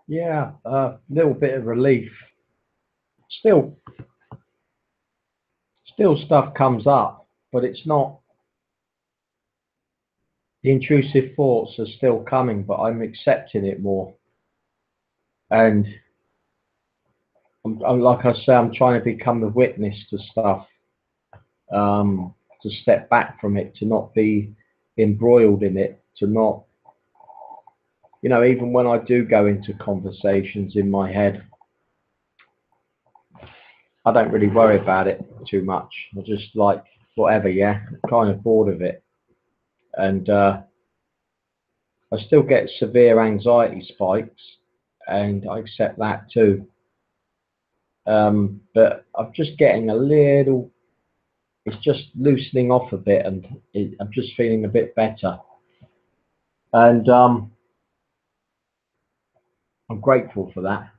Yeah, a little bit of relief. Still, still stuff comes up, but it's not. The intrusive thoughts are still coming, but I'm accepting it more. And like I say, I'm trying to become the witness to stuff, to step back from it, to not be embroiled in it, to not, even when I do go into conversations in my head, I don't really worry about it too much. I just like whatever, yeah, I'm kind of bored of it. And I still get severe anxiety spikes, and I accept that too. But I'm just getting a little, it's just loosening off a bit, and I'm just feeling a bit better. And I'm grateful for that.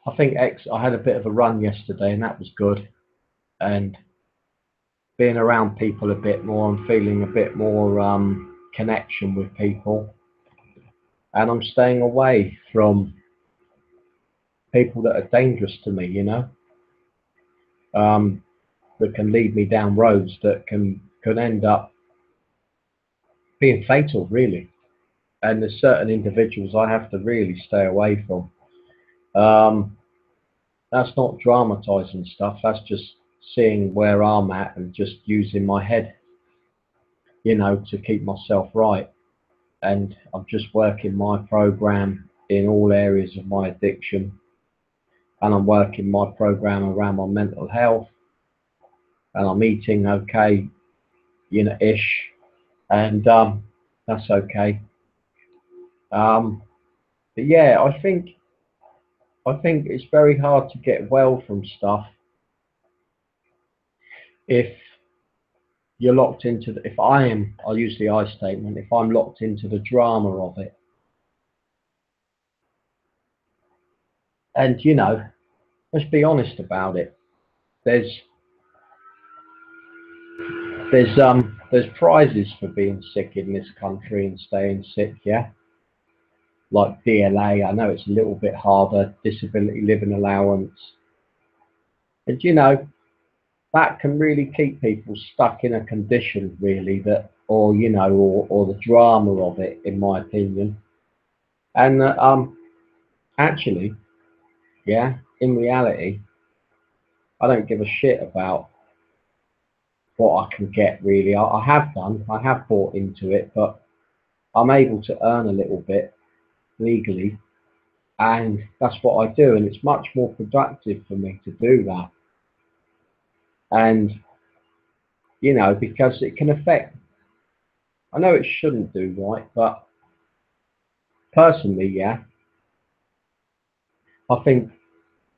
I had a bit of a run yesterday, and that was good. And being around people a bit more, I'm feeling a bit more connection with people, and I'm staying away from people that are dangerous to me. Um, that can lead me down roads that can end up being fatal, really. And there's certain individuals I have to really stay away from. Um, that's not dramatizing stuff. That's just seeing where I'm at and just using my head, to keep myself right. And I'm just working my program in all areas of my addiction, and I'm working my program around my mental health, and I'm eating okay, ish, and that's okay. Um, but yeah, I think it's very hard to get well from stuff if you're locked into if I'll use the I statement, if I'm locked into the drama of it. And let's be honest about it. There's there's prizes for being sick in this country and staying sick, yeah. Like DLA, I know it's a little bit harder, disability living allowance. And that can really keep people stuck in a condition, really, that, or the drama of it, in my opinion. And actually, yeah, in reality, I don't give a shit about what I can get, really. I have done, I have bought into it, but I'm able to earn a little bit legally, and that's what I do, and it's much more productive for me to do that. And because it can affect, I know it shouldn't do, right, but personally, yeah, I think,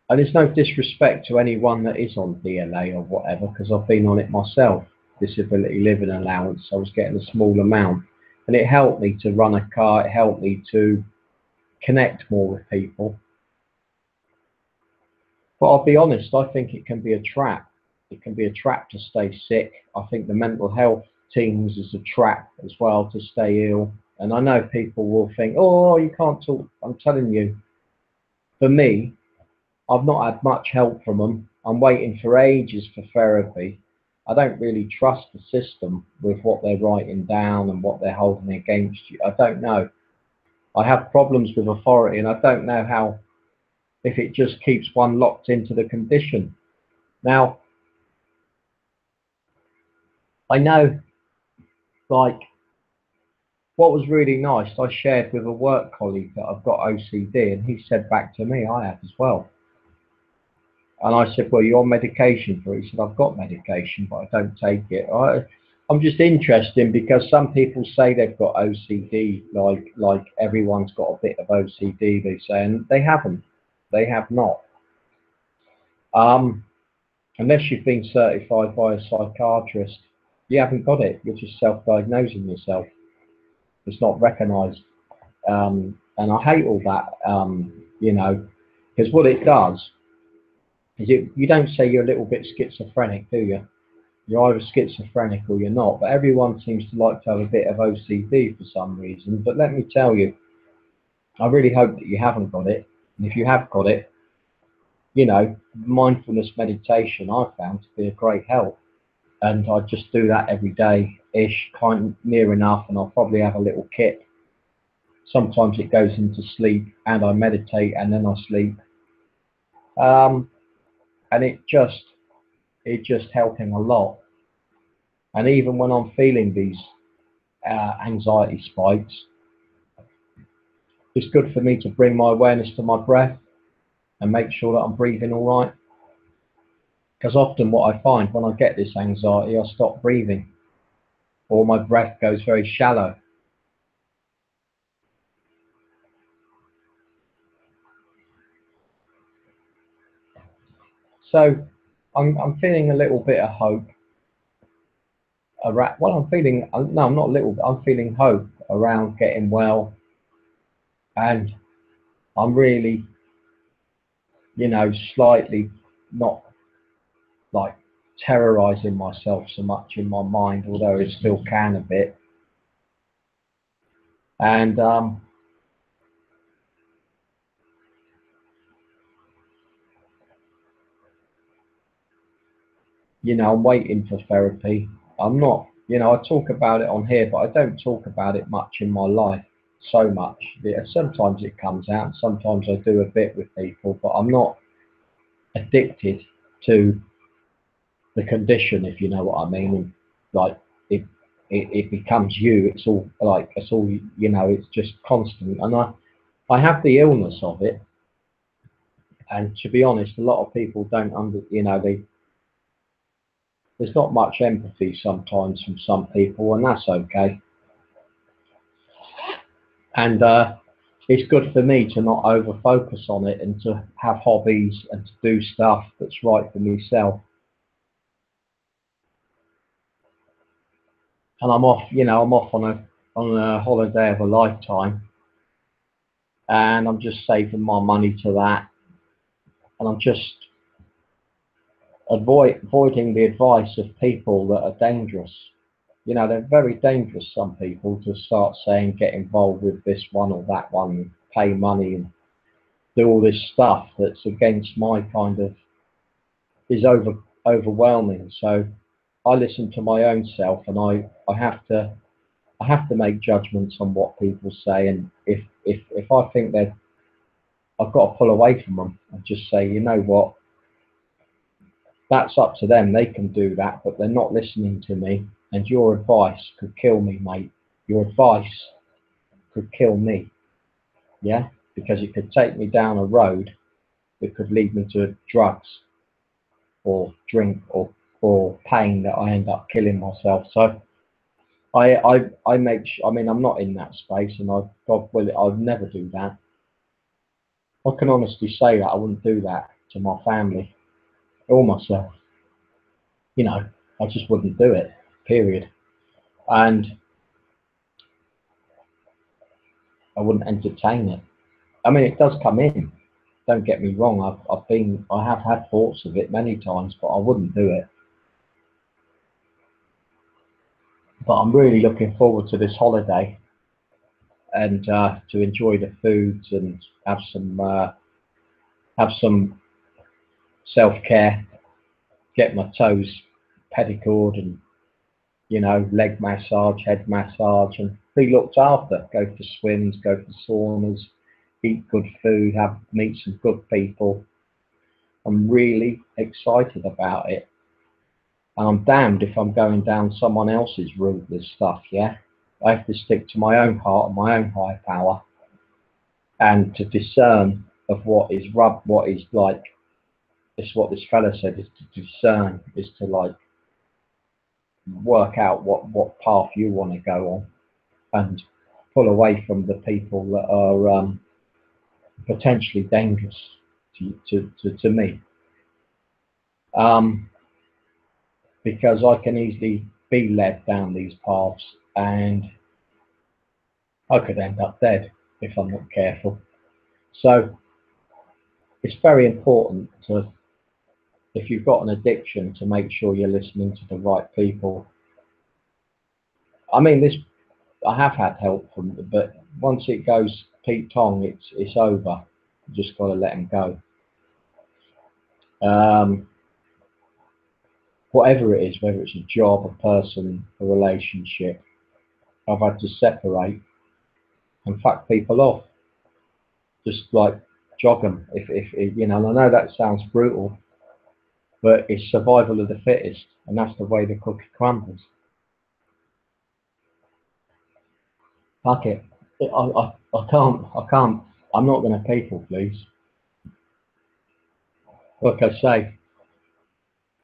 and it's no disrespect to anyone that is on DLA or whatever, because I've been on it myself, disability living allowance. I was getting a small amount, and it helped me to run a car. It helped me to connect more with people. But I'll be honest, I think it can be a trap. It can be a trap to stay sick. I think the mental health teams is a trap as well to stay ill. And I know people will think, oh, you can't talk. I'm telling you, for me, I've not had much help from them. I'm waiting for ages for therapy. I don't really trust the system with what they're writing down and what they're holding against you. I don't know. I have problems with authority, and I don't know how, if it just keeps one locked into the condition. Now, I know, like, what was really nice, I shared with a work colleague that I've got OCD, and he said back to me, I have as well. And I said, well, you're on medication for it. He said, I've got medication, but I don't take it. I'm just interested because some people say they've got OCD, like everyone's got a bit of OCD, they say, and they haven't. They have not. Um, unless you've been certified by a psychiatrist, you haven't got it. You're just self-diagnosing yourself. It's not recognised. And I hate all that, because what it does is you don't say you're a little bit schizophrenic, do you? You're either schizophrenic or you're not, but everyone seems to like to have a bit of OCD for some reason. But let me tell you, I really hope that you haven't got it. And if you have got it, you know, mindfulness meditation I've found to be a great help. And I just do that every day-ish, kind of near enough, and I'll probably have a little kit. Sometimes it goes into sleep and I meditate and then I sleep. Um, and it's just helping a lot. And even when I'm feeling these anxiety spikes, it's good for me to bring my awareness to my breath and make sure that I'm breathing all right. Because often what I find when I get this anxiety, I stop breathing or my breath goes very shallow. So I'm feeling a little bit of hope. Well, I'm feeling, no, I'm not a little bit, I'm feeling hope around getting well. And I'm really, you know, slightly not like terrorizing myself so much in my mind, although it still can a bit. And you know, I'm waiting for therapy. I'm not, you know, I talk about it on here, but I don't talk about it much in my life so much. Yeah, sometimes it comes out, sometimes I do a bit with people, but I'm not addicted to the condition, if you know what I mean. And like it becomes you. It's all like it's all you know. It's just constant, and I have the illness of it. And to be honest, a lot of people don't you know, there's not much empathy sometimes from some people, and that's okay. And it's good for me to not over focus on it and to have hobbies and to do stuff that's right for myself. And I'm off, you know, I'm off on a holiday of a lifetime, and I'm just saving my money to that, and I'm just avoiding the advice of people that are dangerous. You know, they're very dangerous, some people, to start saying get involved with this one or that one, pay money and do all this stuff that's against my kind of, is overwhelming. So I listen to my own self, and I have to make judgments on what people say, and if I think that I've got to pull away from them and just say, you know what, that's up to them. They can do that, but they're not listening to me. And your advice could kill me, mate. Your advice could kill me. Yeah, because it could take me down a road that could lead me to drugs or drink or pain that I end up killing myself. So I make I mean, I'm not in that space, and I, God will, I'd never do that. I can honestly say that I wouldn't do that to my family or myself. You know, I just wouldn't do it. Period. And I wouldn't entertain it. I mean, it does come in. Don't get me wrong. I have had thoughts of it many times, but I wouldn't do it. But I'm really looking forward to this holiday and to enjoy the foods and have some self-care, get my toes pedicured and, you know, leg massage, head massage, and be looked after. Go for swims, go for saunas, eat good food, have meet some good people. I'm really excited about it. And I'm damned if I'm going down someone else's route with stuff, yeah? I have to stick to my own heart and my own higher power, and to discern of what is like, it's what this fella said, is to discern, is to like work out what path you want to go on, and pull away from the people that are potentially dangerous to me. Um, because I can easily be led down these paths, and I could end up dead if I'm not careful. So it's very important to if you've got an addiction, to make sure you're listening to the right people. I mean, this, I have had help from, but once it goes Pete Tong, it's over. You just got to let him go. Whatever it is, whether it's a job, a person, a relationship, I've had to separate and fuck people off. Just like jog them. If you know, and I know that sounds brutal, but it's survival of the fittest, and that's the way the cookie crumbles. Fuck it. I can't. I'm not going to people please. Like I say,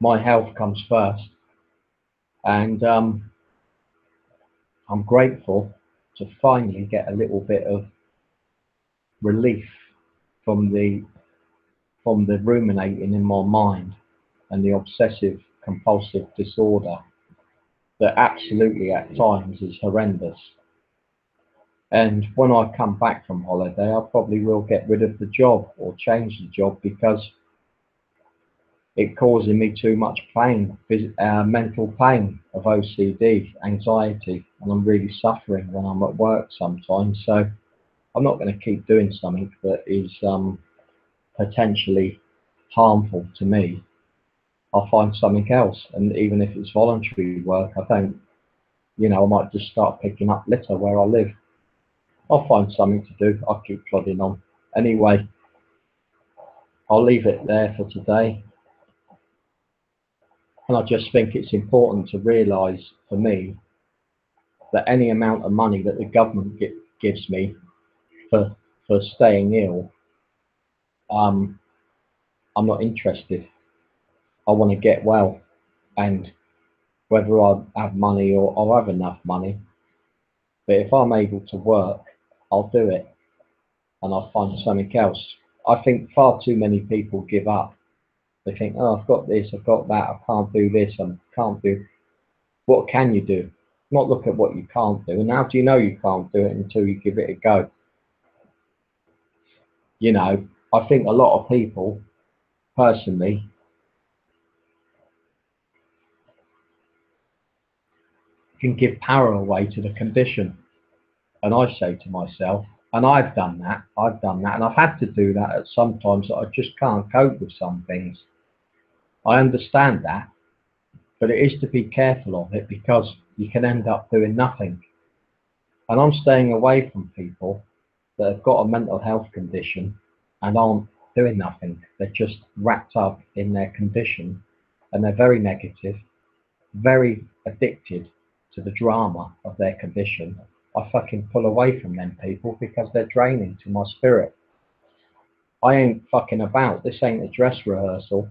my health comes first, and I'm grateful to finally get a little bit of relief from the ruminating in my mind and the obsessive compulsive disorder that absolutely at times is horrendous. And when I come back from holiday, I probably will get rid of the job or change the job because it's causing me too much pain, mental pain of OCD, anxiety, and I'm really suffering when I'm at work sometimes. So I'm not going to keep doing something that is potentially harmful to me. I'll find something else, and even if it's voluntary work, I don't, you know, I might just start picking up litter where I live. I'll find something to do. I'll keep plodding on. Anyway, I'll leave it there for today. And I just think it's important to realise, for me, that any amount of money that the government gives me for staying ill, I'm not interested. I want to get well, and whether I have money or I'll have enough money, but if I'm able to work, I'll do it, and I'll find something else. I think far too many people give up. They think, oh, I've got this, I've got that, I can't do this, I can't do. What can you do? Not look at what you can't do. And how do you know you can't do it until you give it a go? You know, I think a lot of people, personally, can give power away to the condition. And I say to myself, and I've done that, and I've had to do that at some times, that I just can't cope with some things. I understand that, but it is to be careful of it because you can end up doing nothing. And I'm staying away from people that have got a mental health condition and aren't doing nothing. They're just wrapped up in their condition, and they're very negative, very addicted to the drama of their condition. I fucking pull away from them people because they're draining to my spirit. I ain't fucking about. This ain't a dress rehearsal.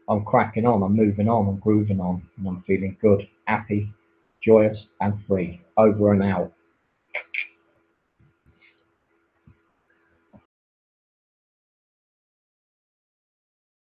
I'm cracking on, I'm moving on, I'm grooving on, and I'm feeling good, happy, joyous, and free. Over and out.